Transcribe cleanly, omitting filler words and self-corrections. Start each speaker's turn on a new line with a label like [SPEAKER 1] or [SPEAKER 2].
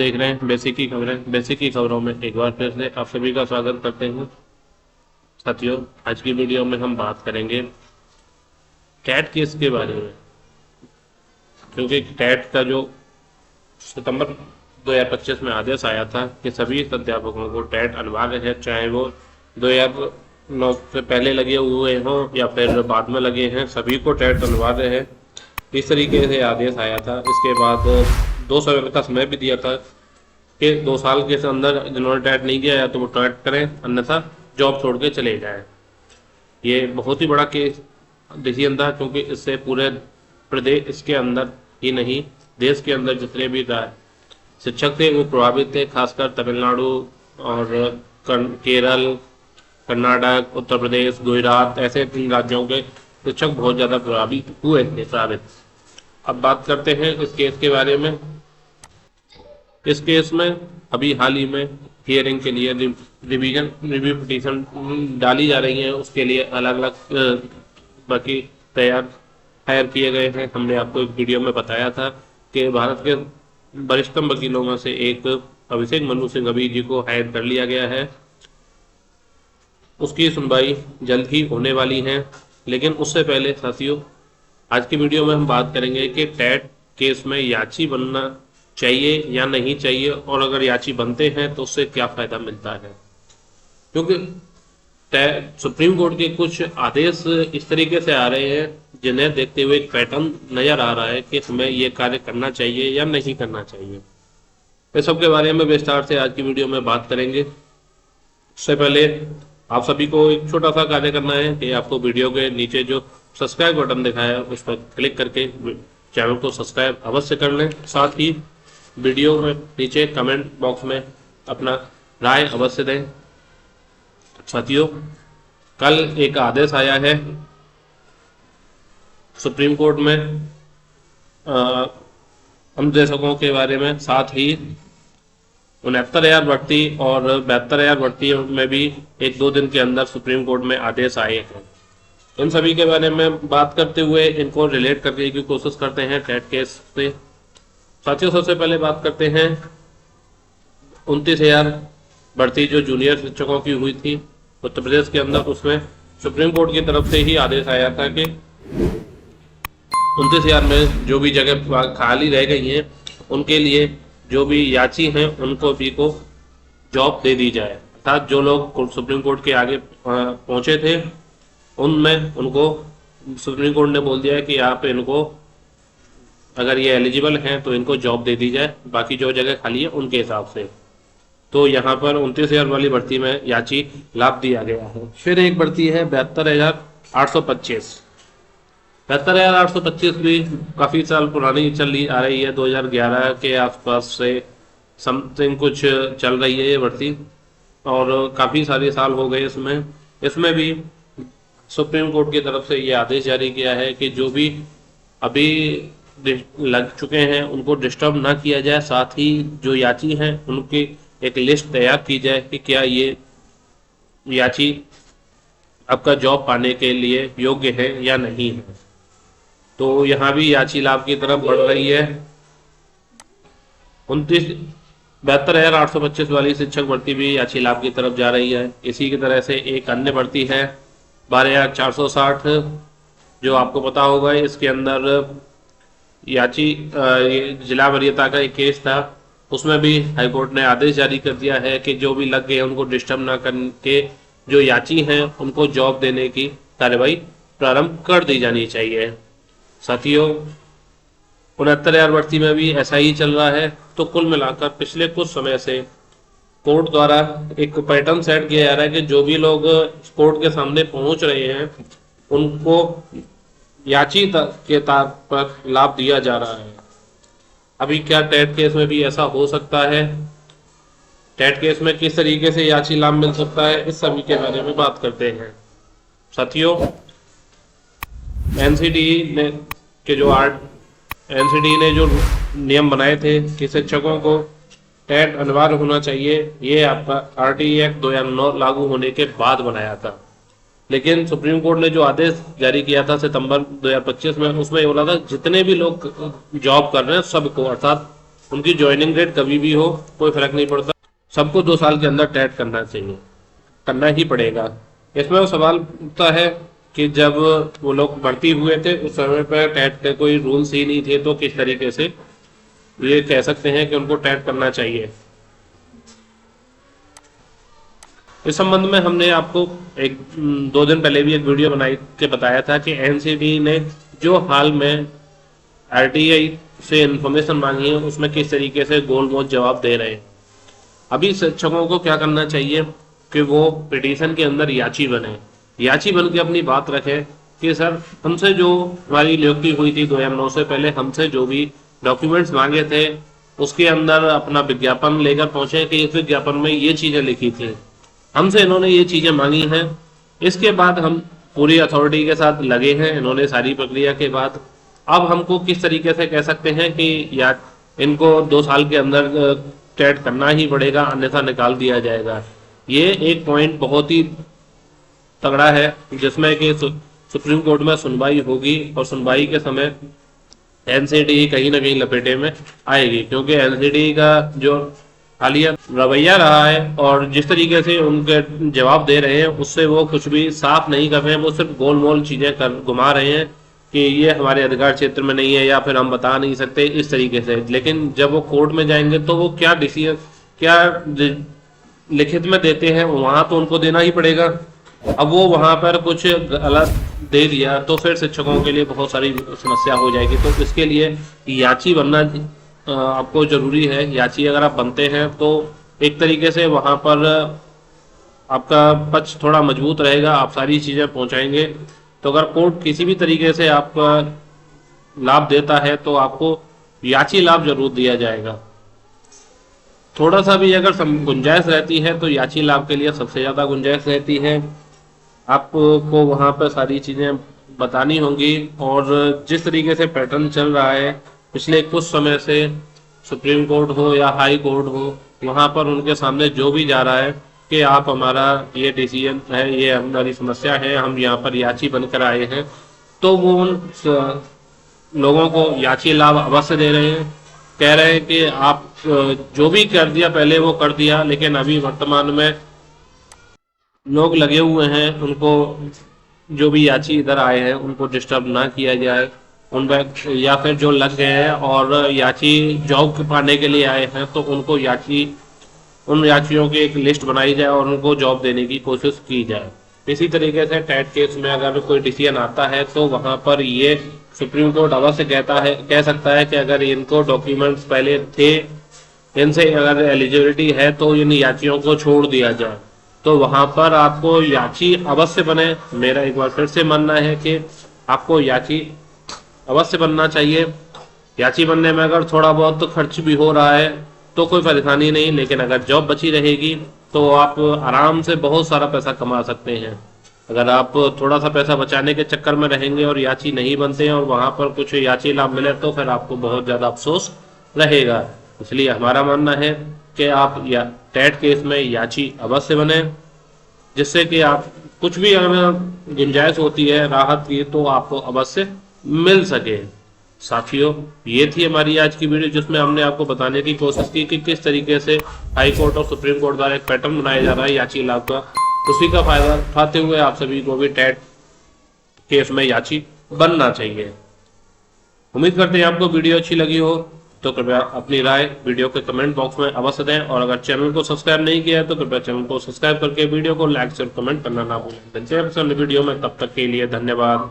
[SPEAKER 1] देख रहे हैं बेसिक की खबरें। बेसिक की खबरों में एक बार फिर से आप सभी का स्वागत करते हैं। साथियों, आज की वीडियो में हम बात करेंगे टैट केस के बारे में, क्योंकि टैट का जो सितंबर 2025 में आदेश आया था कि सभी अध्यापकों को टैट अनिवार्य है, चाहे वो 2009 से पहले लगे हुए हों या फिर बाद में लगे हैं, सभी को टैट अनिवार्य है। इस तरीके से आदेश आया था। इसके बाद 2 साल का समय भी दिया था कि 2 साल के अंदर जिन्होंने टैट नहीं किया या तो वो टैट करें, अन्यथा जॉब छोड़ के चले जाएं। ये बहुत ही बड़ा केस डिसीजन था, क्योंकि इससे पूरे प्रदेश इसके अंदर ही नहीं, देश के अंदर जितने भी शिक्षक थे वो प्रभावित थे। खासकर तमिलनाडु और केरल, कर्नाटक, उत्तर प्रदेश, गुजरात, ऐसे 3 राज्यों के शिक्षक बहुत ज़्यादा प्रभावित हुए थे। अब बात करते हैं इस केस के बारे में। इस केस में अभी हाल ही में हियरिंग के लिए रिव्यू पिटीशन डाली जा रही है। उसके लिए अलग अलग बाकी हायर किए गए हैं। हमने आपको एक वीडियो में बताया था कि भारत के वरिष्ठतम वकीलों में से एक अभिषेक मनु सिंघवी जी को हायर कर लिया गया है। उसकी सुनवाई जल्द ही होने वाली है। लेकिन उससे पहले साथियों, आज की वीडियो में हम बात करेंगे कि टैट केस में याची बनना चाहिए या नहीं चाहिए, और अगर याची बनते हैं तो उससे क्या फायदा मिलता है। क्योंकि सुप्रीम कोर्ट के कुछ आदेश इस तरीके से आ रहे हैं जिन्हें देखते हुए एक पैटर्न नजर आ रहा है कि हमें ये कार्य करना चाहिए या नहीं करना चाहिए। इस सब के बारे में विस्तार से आज की वीडियो में बात करेंगे। उससे पहले आप सभी को एक छोटा सा कार्य करना है कि आपको वीडियो के नीचे जो सब्सक्राइब बटन दिखा है उस पर क्लिक करके चैनल को सब्सक्राइब अवश्य कर लें। साथ ही वीडियो में नीचे कमेंट बॉक्स में अपना राय अवश्य दें। साथियों, कल एक आदेश आया है सुप्रीम कोर्ट में अनुदेशकों के बारे में। साथ ही 69,000 भर्ती और 72,000 भर्ती में भी 1-2 दिन के अंदर सुप्रीम कोर्ट में आदेश आए हैं। इन सभी के बारे में बात करते हुए इनको रिलेट करने की कोशिश करते हैं टैट केस से। साथियों, सबसे पहले बात करते हैं 29,000 भर्ती जो जूनियर शिक्षकों की हुई थी उत्तर प्रदेश के अंदर। उसमें सुप्रीम कोर्ट की तरफ से ही आदेश आया था कि 29,000 में जो भी जगह खाली रह गई हैं उनके लिए जो भी याची हैं उनको भी को जॉब दे दी जाए। अर्थात जो लोग सुप्रीम कोर्ट के आगे पहुंचे थे उनमें उनको सुप्रीम कोर्ट ने बोल दिया है कि आप इनको अगर ये एलिजिबल हैं तो इनको जॉब दे दी जाए, बाकी जो जगह खाली है उनके हिसाब से। तो यहाँ पर 29,000 वाली भर्ती में याची लाभ दिया गया है। फिर एक भर्ती है 72,825। 72,825 भी काफ़ी साल पुरानी चली आ रही है। 2011 के आसपास से समथिंग कुछ चल रही है ये भर्ती, और काफ़ी सारे साल हो गए इसमें भी सुप्रीम कोर्ट की तरफ से ये आदेश जारी किया है कि जो भी अभी लग चुके हैं उनको डिस्टर्ब ना किया जाए। साथ ही जो याची हैं उनकी एक लिस्ट तैयार की जाए कि क्या ये याची आपका जॉब पाने के लिए योग्य है या नहीं है। तो यहाँ भी याची लाभ की तरफ बढ़ रही है। 72,825 वाली शिक्षक भर्ती भी याची लाभ की तरफ जा रही है। इसी की तरह से एक अन्य भर्ती है 12,460, जो आपको पता होगा। इसके अंदर याची जिला वरीयता का एक केस था, उसमें भी हाईकोर्ट ने आदेश जारी कर दिया है कि जो भी लग गए उनको डिस्टर्ब ना करके जो याची हैं उनको जॉब देने की कार्रवाई प्रारंभ कर दी जानी चाहिए। साथियों, 69,000 भर्ती में भी ऐसा ही चल रहा है। तो कुल मिलाकर पिछले कुछ समय से कोर्ट द्वारा एक पैटर्न सेट किया जा रहा है कि जो भी लोग कोर्ट के सामने पहुंच रहे हैं उनको याची के तौर पर लाभ दिया जा रहा है। अभी क्या टैट केस में भी ऐसा हो सकता है? टैट केस में किस तरीके से याची लाभ मिल सकता है, इस सभी के बारे में बात करते हैं। साथियों, एनसीटी ने जो नियम बनाए थे कि शिक्षकों को टैट अनिवार्य होना चाहिए, ये आपका आरटीई एक्ट 2009 लागू होने के बाद बनाया था। लेकिन सुप्रीम कोर्ट ने जो आदेश जारी किया था सितंबर 2025 में, उसमें ये बोला था जितने भी लोग जॉब कर रहे हैं सबको, अर्थात उनकी ज्वाइनिंग डेट कभी भी हो, कोई फर्क नहीं पड़ता, सबको 2 साल के अंदर टेट करना चाहिए, करना ही पड़ेगा। इसमें वो सवाल उठता है कि जब वो लोग भर्ती हुए थे उस समय पर टेट के कोई रूल्स ही नहीं थे, तो किस तरीके से ये कह सकते हैं कि उनको टेट करना चाहिए। इस संबंध में हमने आपको 2 दिन पहले भी एक वीडियो बनाई के बताया था कि एनसीटी ने जो हाल में आरटीआई से इंफॉर्मेशन मांगी है उसमें किस तरीके से गोलमोल जवाब दे रहे हैं। अभी शिक्षकों को क्या करना चाहिए कि वो पिटीशन के अंदर याची बने, याची बन के अपनी बात रखें कि सर हमसे जो हमारी नियुक्ति हुई थी 2009 से पहले हमसे जो भी डॉक्यूमेंट्स मांगे थे उसके अंदर अपना विज्ञापन लेकर पहुंचे कि इस विज्ञापन में ये चीजें लिखी थी, हमसे इन्होंने ये चीजें मांगी हैं। इसके बाद हम पूरी अथॉरिटी के साथ लगे हैं, इन्होंने सारी प्रक्रिया के बाद अब हमको किस तरीके से कह सकते हैं कि या इनको 2 साल के अंदर टेट करना ही पड़ेगा, अन्यथा निकाल दिया जाएगा। ये एक पॉइंट बहुत ही तगड़ा है जिसमें कि सुप्रीम कोर्ट में सुनवाई होगी और सुनवाई के समय एनसीटी कहीं ना कहीं लपेटे में आएगी, क्योंकि एनसीटी का जो हालिया रवैया रहा है और जिस तरीके से उनके जवाब दे रहे हैं उससे वो कुछ भी साफ नहीं कर रहे हैं, वो सिर्फ गोलमोल चीजें कर घुमा रहे हैं कि ये हमारे अधिकार क्षेत्र में नहीं है या फिर हम बता नहीं सकते इस तरीके से। लेकिन जब वो कोर्ट में जाएंगे तो वो क्या डिसीजन क्या लिखित में देते हैं वहां तो उनको देना ही पड़ेगा। अब वो वहां पर कुछ गलत दे दिया तो फिर शिक्षकों के लिए बहुत सारी समस्या हो जाएगी। तो इसके लिए याची बनना आपको जरूरी है। याची अगर आप बनते हैं तो एक तरीके से वहां पर आपका पक्ष थोड़ा मजबूत रहेगा, आप सारी चीजें पहुंचाएंगे। तो अगर कोर्ट किसी भी तरीके से आपका लाभ देता है तो आपको याची लाभ जरूर दिया जाएगा। थोड़ा सा भी अगर गुंजाइश रहती है तो याची लाभ के लिए सबसे ज्यादा गुंजाइश रहती है। आपको वहां पर सारी चीजें बतानी होंगी और जिस तरीके से पैटर्न चल रहा है पिछले कुछ समय से, सुप्रीम कोर्ट हो या हाई कोर्ट हो, वहां पर उनके सामने जो भी जा रहा है कि आप हमारा ये डिसीजन है, ये हमारी समस्या है, हम यहाँ पर याची बनकर आए हैं, तो वो उन लोगों को याची लाभ अवश्य दे रहे हैं। कह रहे हैं कि आप जो भी कर दिया पहले वो कर दिया, लेकिन अभी वर्तमान में लोग लगे हुए हैं, उनको जो भी याची इधर आए हैं उनको डिस्टर्ब ना किया जाए, उन या फिर जो लग गए हैं और याची जॉब पाने के लिए आए हैं तो उनको उन याचियों की एक लिस्ट बनाई जाए और उनको जॉब देने की कोशिश की जाए। इसी तरीके से टेट केस में अगर कोई डिसीजन आता है तो वहां पर ये सुप्रीम कोर्ट अवश्य कह सकता है कि अगर इनको डॉक्यूमेंट्स पहले थे, इनसे अगर एलिजिबिलिटी है तो इन याचियों को छोड़ दिया जाए। तो वहां पर आपको याची अवश्य बने। मेरा एक बार फिर से मानना है कि आपको याची अवश्य बनना चाहिए। याची बनने में अगर थोड़ा बहुत तो खर्च भी हो रहा है तो कोई परेशानी नहीं, लेकिन अगर जॉब बची रहेगी तो आप आराम से बहुत सारा पैसा कमा सकते हैं। अगर आप थोड़ा सा पैसा बचाने के चक्कर में रहेंगे और याची नहीं बनते हैं और वहां पर कुछ याची लाभ मिले तो फिर आपको बहुत ज्यादा अफसोस रहेगा। इसलिए हमारा मानना है कि आप टेट केस में याची अवश्य बने, जिससे कि आप कुछ भी अगर गुंजाइश होती है राहत की तो आपको अवश्य मिल सके। साथियों, ये थी हमारी आज की वीडियो जिसमें हमने आपको बताने की कोशिश की कि किस तरीके से हाई कोर्ट और सुप्रीम कोर्ट द्वारा एक पैटर्न बनाया जा रहा है याची लाभ का। उसी का फायदा उठाते हुए आप सभी को भी टेट केस में याची बनना चाहिए। उम्मीद करते हैं आपको वीडियो अच्छी लगी हो तो कृपया अपनी राय वीडियो के कमेंट बॉक्स में अवश्य दें, और अगर चैनल को सब्सक्राइब नहीं किया है तो कृपया चैनल को सब्सक्राइब करके वीडियो को लाइक और कमेंट करना ना भूलें। वीडियो में तब तक के लिए धन्यवाद।